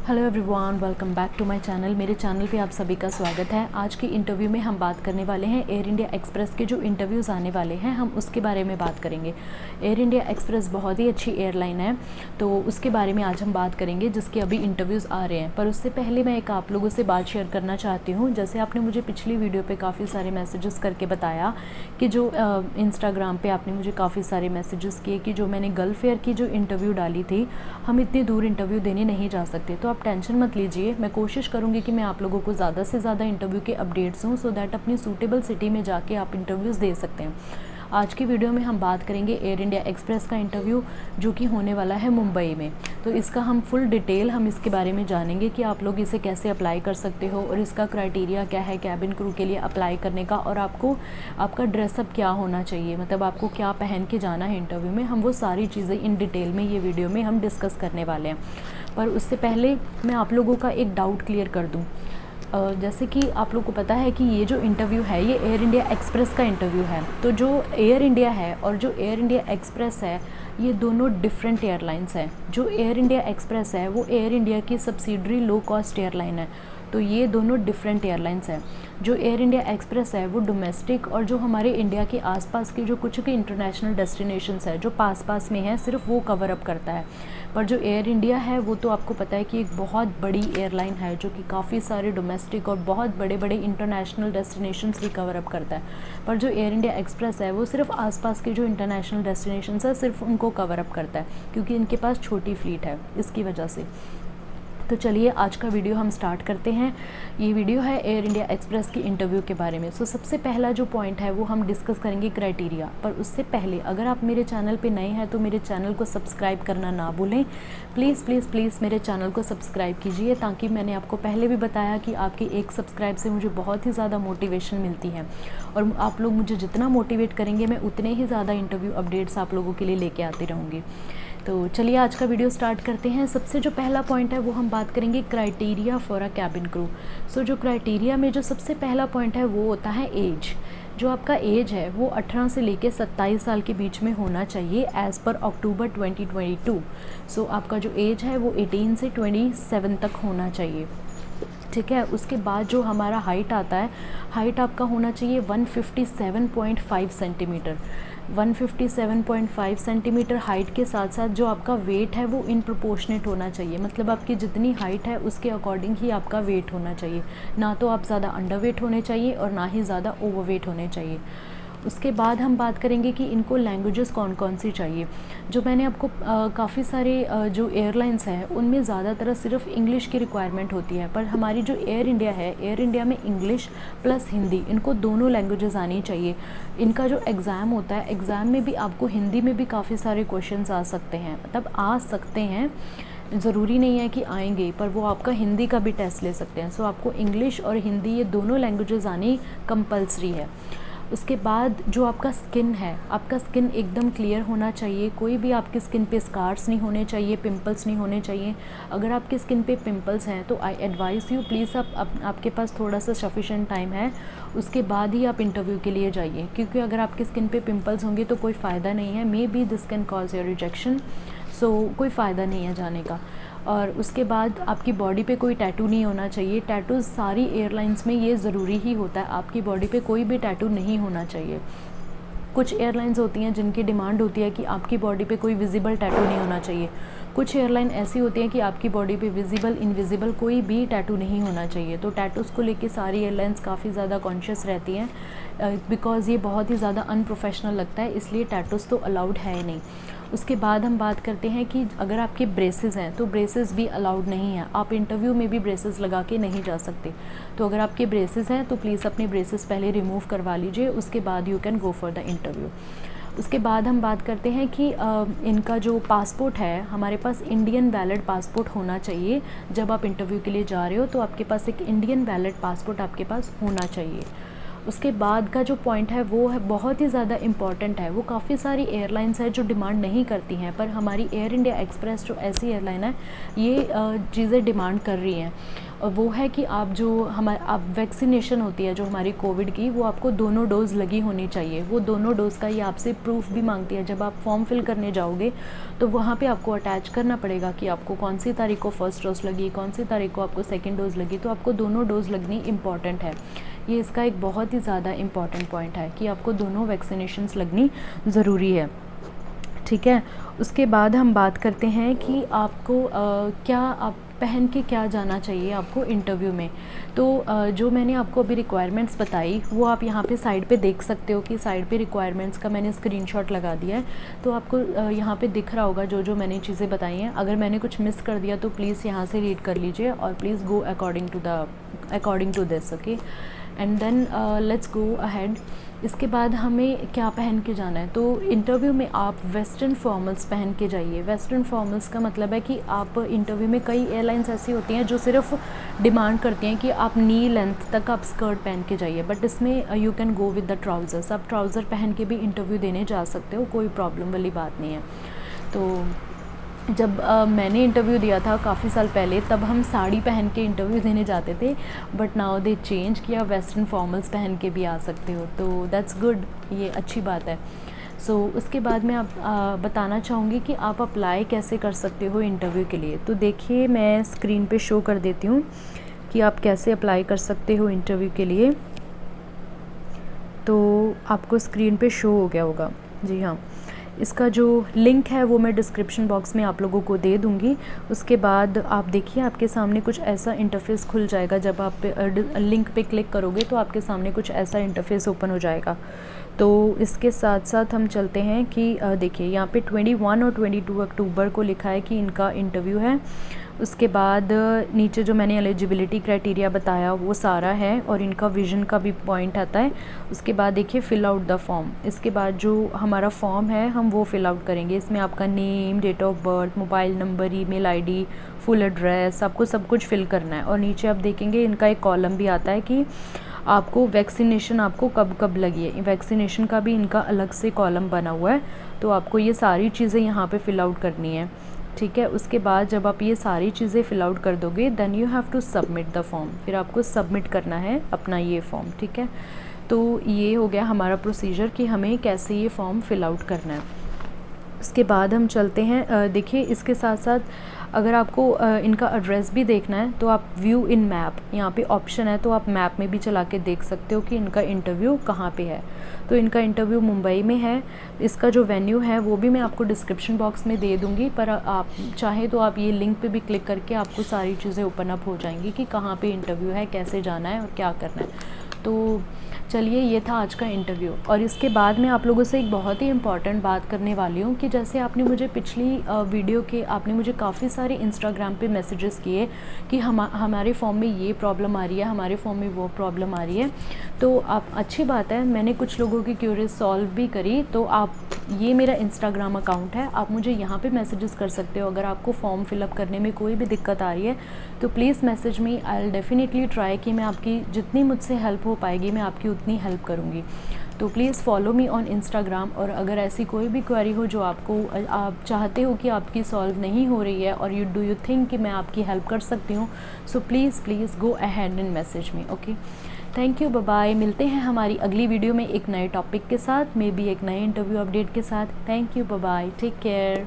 Hello everyone, welcome back to my channel. मेरे channel पे आप सभी का स्वागत है। आज की इंटरव्यू में हम बात करने वाले हैं एयर इंडिया एक्सप्रेस के जो इंटरव्यूज़ आने वाले हैं, हम उसके बारे में बात करेंगे। एयर इंडिया एक्सप्रेस बहुत ही अच्छी एयरलाइन है, तो उसके बारे में आज हम बात करेंगे, जिसके अभी इंटरव्यूज़ आ रहे हैं। पर उससे पहले मैं एक आप लोगों से बात शेयर करना चाहती हूँ। जैसे आपने मुझे पिछली वीडियो पर काफ़ी सारे मैसेजेस करके बताया कि जो इंस्टाग्राम पर आपने मुझे काफ़ी सारे मैसेजेस किए कि जो मैंने गल्फ एयर की जो इंटरव्यू डाली थी, हम इतनी दूर इंटरव्यू देने नहीं जा सकते। तो आप टेंशन मत लीजिए, मैं कोशिश करूंगी कि मैं आप लोगों को ज़्यादा से ज़्यादा इंटरव्यू के अपडेट्स दूँ, सो दैट अपनी सूटेबल सिटी में जाके आप इंटरव्यूज़ दे सकते हैं। आज की वीडियो में हम बात करेंगे एयर इंडिया एक्सप्रेस का इंटरव्यू, जो कि होने वाला है मुंबई में। तो इसका हम फुल डिटेल हम इसके बारे में जानेंगे कि आप लोग इसे कैसे अप्लाई कर सकते हो और इसका क्राइटेरिया क्या है कैबिन क्रू के लिए अप्लाई करने का, और आपको आपका ड्रेसअप क्या होना चाहिए, मतलब आपको क्या पहन के जाना है इंटरव्यू में। हम वो सारी चीज़ें इन डिटेल में ये वीडियो में हम डिस्कस करने वाले हैं। पर उससे पहले मैं आप लोगों का एक डाउट क्लियर कर दूं। जैसे कि आप लोग को पता है कि ये जो इंटरव्यू है ये एयर इंडिया एक्सप्रेस का इंटरव्यू है। तो जो एयर इंडिया है और जो एयर इंडिया एक्सप्रेस है, ये दोनों डिफरेंट एयरलाइंस हैं। जो एयर इंडिया एक्सप्रेस है वो एयर इंडिया की सब्सिडरी लो कॉस्ट एयरलाइन है। तो ये दोनों डिफरेंट एयरलाइंस हैं। जो एयर इंडिया एक्सप्रेस है वो डोमेस्टिक और जो हमारे इंडिया के आसपास की जो कुछ भी इंटरनेशनल डेस्टिनेशंस है जो पास में है, सिर्फ वो कवर अप करता है। पर जो एयर इंडिया है वो तो आपको पता है कि एक बहुत बड़ी एयरलाइन है, जो कि काफ़ी सारे डोमेस्टिक और बहुत बड़े बड़े इंटरनेशनल डेस्टिनेशंस भी कवर अप करता है। पर जो एयर इंडिया एक्सप्रेस है वो सिर्फ आसपास के जो इंटरनेशनल डेस्टिनेशंस है सिर्फ उनको कवर अप करता है, क्योंकि इनके पास छोटी फ्लीट है, इसकी वजह से। तो चलिए आज का वीडियो हम स्टार्ट करते हैं। ये वीडियो है एयर इंडिया एक्सप्रेस की इंटरव्यू के बारे में। सो सबसे पहला जो पॉइंट है वो हम डिस्कस करेंगे क्राइटेरिया। पर उससे पहले अगर आप मेरे चैनल पे नए हैं तो मेरे चैनल को सब्सक्राइब करना ना भूलें। प्लीज़ प्लीज़ प्लीज़ मेरे चैनल को सब्सक्राइब कीजिए, ताकि मैंने आपको पहले भी बताया कि आपकी एक सब्सक्राइब से मुझे बहुत ही ज़्यादा मोटिवेशन मिलती है, और आप लोग मुझे जितना मोटिवेट करेंगे मैं उतने ही ज़्यादा इंटरव्यू अपडेट्स आप लोगों के लिए लेके आती रहूँगी। तो चलिए आज का वीडियो स्टार्ट करते हैं। सबसे जो पहला पॉइंट है वो हम बात करेंगे criteria for a cabin crew. So जो क्राइटेरिया में जो सबसे पहला पॉइंट है वो होता है एज। जो आपका एज है वो 18 से लेके 27 साल के बीच में होना चाहिए एज़ पर अक्टूबर 2022। सो आपका जो एज है वो 18 से 27 तक होना चाहिए, ठीक है। उसके बाद जो हमारा हाइट आता है, हाइट आपका होना चाहिए 157.5 सेंटीमीटर। 157.5 सेंटीमीटर हाइट के साथ साथ जो आपका वेट है वो इन प्रोपोर्शनेट होना चाहिए, मतलब आपकी जितनी हाइट है उसके अकॉर्डिंग ही आपका वेट होना चाहिए। ना तो आप ज़्यादा अंडर वेट होने चाहिए और ना ही ज़्यादा ओवर वेट होने चाहिए। उसके बाद हम बात करेंगे कि इनको लैंग्वेजेस कौन कौन सी चाहिए। जो मैंने आपको काफ़ी सारे जो एयरलाइंस हैं उनमें ज़्यादातर सिर्फ इंग्लिश की रिक्वायरमेंट होती है, पर हमारी जो एयर इंडिया है, एयर इंडिया में इंग्लिश प्लस हिंदी, इनको दोनों लैंग्वेजेस आनी चाहिए। इनका जो एग्ज़ाम होता है, एग्ज़ाम में भी आपको हिंदी में भी काफ़ी सारे क्वेश्चंस आ सकते हैं, मतलब आ सकते हैं, ज़रूरी नहीं है कि आएंगे, पर वो आपका हिंदी का भी टेस्ट ले सकते हैं। सो आपको इंग्लिश और हिंदी ये दोनों लैंग्वेजेस आनी कंपलसरी है। उसके बाद जो आपका स्किन है, आपका स्किन एकदम क्लियर होना चाहिए। कोई भी आपकी स्किन पे स्कार्स नहीं होने चाहिए, पिंपल्स नहीं होने चाहिए। अगर आपकी स्किन पे पिंपल्स हैं तो आई एडवाइस यू प्लीज़ आपके पास थोड़ा सा सफिशेंट टाइम है, उसके बाद ही आप इंटरव्यू के लिए जाइए, क्योंकि अगर आपकी स्किन पे पिंपल्स होंगे तो कोई फ़ायदा नहीं है। Maybe this can cause your rejection, so कोई फ़ायदा नहीं है जाने का। और उसके बाद आपकी बॉडी पे कोई टैटू नहीं होना चाहिए। टैटूज़ सारी एयरलाइंस में ये ज़रूरी ही होता है, आपकी बॉडी पे कोई भी टैटू नहीं होना चाहिए। कुछ एयरलाइंस होती हैं जिनकी डिमांड होती है कि आपकी बॉडी पे कोई विजिबल टैटू नहीं होना चाहिए। कुछ एयरलाइन ऐसी होती हैं कि आपकी बॉडी पे विजिबल इनविजिबल कोई भी टैटू नहीं होना चाहिए। तो टैटूज़ को लेके सारी एयरलाइंस काफ़ी ज़्यादा कॉन्शियस रहती हैं, बिकॉज़ ये बहुत ही ज़्यादा अनप्रोफेशनल लगता है, इसलिए टैटूज़ तो अलाउड है ही नहीं। उसके बाद हम बात करते हैं कि अगर आपके ब्रेसेस हैं तो ब्रेसेस भी अलाउड नहीं है, आप इंटरव्यू में भी ब्रेसेस लगा के नहीं जा सकते। तो अगर आपके ब्रेसेस हैं तो प्लीज़ अपने ब्रेसेस पहले रिमूव करवा लीजिए, उसके बाद you can go for the interview. उसके बाद हम बात करते हैं कि इनका जो पासपोर्ट है, हमारे पास इंडियन वैलिड पासपोर्ट होना चाहिए। जब आप इंटरव्यू के लिए जा रहे हो तो आपके पास एक इंडियन वैलिड पासपोर्ट आपके पास होना चाहिए। उसके बाद का जो पॉइंट है वो है बहुत ही ज़्यादा इम्पॉर्टेंट है। वो काफ़ी सारी एयरलाइंस है जो डिमांड नहीं करती हैं, पर हमारी एयर इंडिया एक्सप्रेस जो ऐसी एयरलाइन है ये चीज़ें डिमांड कर रही हैं। वो है कि आप जो आप वैक्सीनेशन होती है जो हमारी कोविड की, वो आपको दोनों डोज़ लगी होनी चाहिए। वो दोनों डोज़ का ये आपसे प्रूफ भी मांगती है। जब आप फॉर्म फिल करने जाओगे तो वहाँ पे आपको अटैच करना पड़ेगा कि आपको कौन सी तारीख को फर्स्ट डोज़ लगी, कौन सी तारीख को आपको सेकेंड डोज़ लगी। तो आपको दोनों डोज़ लगनी इम्पॉर्टेंट है। ये इसका एक बहुत ही ज़्यादा इम्पॉर्टेंट पॉइंट है कि आपको दोनों वैक्सीनेशंस लगनी ज़रूरी है, ठीक है। उसके बाद हम बात करते हैं कि आपको क्या आप पहन के क्या जाना चाहिए आपको इंटरव्यू में। तो जो मैंने आपको अभी रिक्वायरमेंट्स बताई वो आप यहाँ पे साइड पे देख सकते हो कि साइड पे रिक्वायरमेंट्स का मैंने स्क्रीनशॉट लगा दिया है। तो आपको यहाँ पे दिख रहा होगा जो जो मैंने चीज़ें बताई हैं। अगर मैंने कुछ मिस कर दिया तो प्लीज़ यहाँ से रीड कर लीजिए और please go according to this, okay. And then let's go ahead. इसके बाद हमें क्या पहन के जाना है। तो इंटरव्यू में आप वेस्टर्न फॉर्मल्स पहन के जाइए। वेस्टर्न फॉर्मल्स का मतलब है कि आप इंटरव्यू में, कई एयरलाइंस ऐसी होती हैं जो सिर्फ डिमांड करती हैं कि आप नी लेंथ तक आप स्कर्ट पहन के जाइए, बट इसमें you can go with the trousers. आप ट्राउज़र पहन के भी इंटरव्यू देने जा सकते हो, कोई प्रॉब्लम वाली बात नहीं है। तो जब मैंने इंटरव्यू दिया था काफ़ी साल पहले, तब हम साड़ी पहन के इंटरव्यू देने जाते थे, बट नाउ दे चेंज किया, वेस्टर्न फॉर्मल्स पहन के भी आ सकते हो। तो दैट्स गुड, ये अच्छी बात है। सो उसके बाद मैं आप बताना चाहूँगी कि आप अप्लाई कैसे कर सकते हो इंटरव्यू के लिए। तो देखिए मैं स्क्रीन पे शो कर देती हूँ कि आप कैसे अप्लाई कर सकते हो इंटरव्यू के लिए। तो आपको स्क्रीन पे शो हो गया होगा, जी हाँ। इसका जो लिंक है वो मैं डिस्क्रिप्शन बॉक्स में आप लोगों को दे दूँगी। उसके बाद आप देखिए आपके सामने कुछ ऐसा इंटरफेस खुल जाएगा। जब आप लिंक पे क्लिक करोगे तो आपके सामने कुछ ऐसा इंटरफेस ओपन हो जाएगा। तो इसके साथ साथ हम चलते हैं कि देखिए यहाँ पे 21 और 22 अक्टूबर को लिखा है कि इनका इंटरव्यू है। उसके बाद नीचे जो मैंने एलिजिबिलिटी क्राइटेरिया बताया वो सारा है और इनका विज़न का भी पॉइंट आता है। उसके बाद देखिए फ़िल आउट द फॉर्म। इसके बाद जो हमारा फॉर्म है हम वो फ़िल आउट करेंगे। इसमें आपका name, date of birth, mobile number, email ID, full address, आपको सब कुछ फिल करना है। और नीचे आप देखेंगे इनका एक कॉलम भी आता है कि आपको वैक्सीनेशन आपको कब कब लगी है। वैक्सीनेशन का भी इनका अलग से कॉलम बना हुआ है। तो आपको ये सारी चीज़ें यहाँ पे फ़िल आउट करनी है, ठीक है। उसके बाद जब आप ये सारी चीज़ें फ़िल आउट कर दोगे then you have to submit the form. फिर आपको सबमिट करना है अपना ये फॉर्म, ठीक है। तो ये हो गया हमारा प्रोसीजर कि हमें कैसे ये फॉर्म फ़िल आउट करना है। उसके बाद हम चलते हैं, देखिए इसके साथ साथ अगर आपको इनका एड्रेस भी देखना है तो आप व्यू इन मैप, यहाँ पे ऑप्शन है, तो आप मैप में भी चला के देख सकते हो कि इनका इंटरव्यू कहाँ पे है। तो इनका इंटरव्यू मुंबई में है। इसका जो वेन्यू है वो भी मैं आपको डिस्क्रिप्शन बॉक्स में दे दूँगी, पर आप चाहे तो आप ये लिंक पे भी क्लिक करके आपको सारी चीज़ें ओपन अप हो जाएंगी कि कहाँ पे इंटरव्यू है, कैसे जाना है और क्या करना है। तो चलिए ये था आज का इंटरव्यू। और इसके बाद मैं आप लोगों से एक बहुत ही इम्पॉर्टेंट बात करने वाली हूँ कि जैसे आपने मुझे पिछली वीडियो के आपने मुझे काफ़ी सारे इंस्टाग्राम पे मैसेजेस किए कि हमारे फॉर्म में ये प्रॉब्लम आ रही है, हमारे फॉर्म में वो प्रॉब्लम आ रही है। तो आप अच्छी बात है, मैंने कुछ लोगों की क्यूरीज सॉल्व भी करी। तो आप, ये मेरा इंस्टाग्राम अकाउंट है, आप मुझे यहाँ पे मैसेजेस कर सकते हो। अगर आपको फॉर्म फिलअप करने में कोई भी दिक्कत आ रही है तो please message me, I will definitely try कि मैं आपकी जितनी मुझसे हेल्प हो पाएगी मैं आपकी उतनी हेल्प करूँगी। तो please follow me on Instagram. और अगर ऐसी कोई भी क्वेरी हो जो आप चाहते हो कि आपकी सॉल्व नहीं हो रही है और यू थिंक कि मैं आपकी हेल्प कर सकती हूँ, so please go ahead and message me, okay. Thank you, bye bye. मिलते हैं हमारी अगली वीडियो में एक नए टॉपिक के साथ, मे बी एक नए इंटरव्यू अपडेट के साथ। Thank you, bye bye, take care.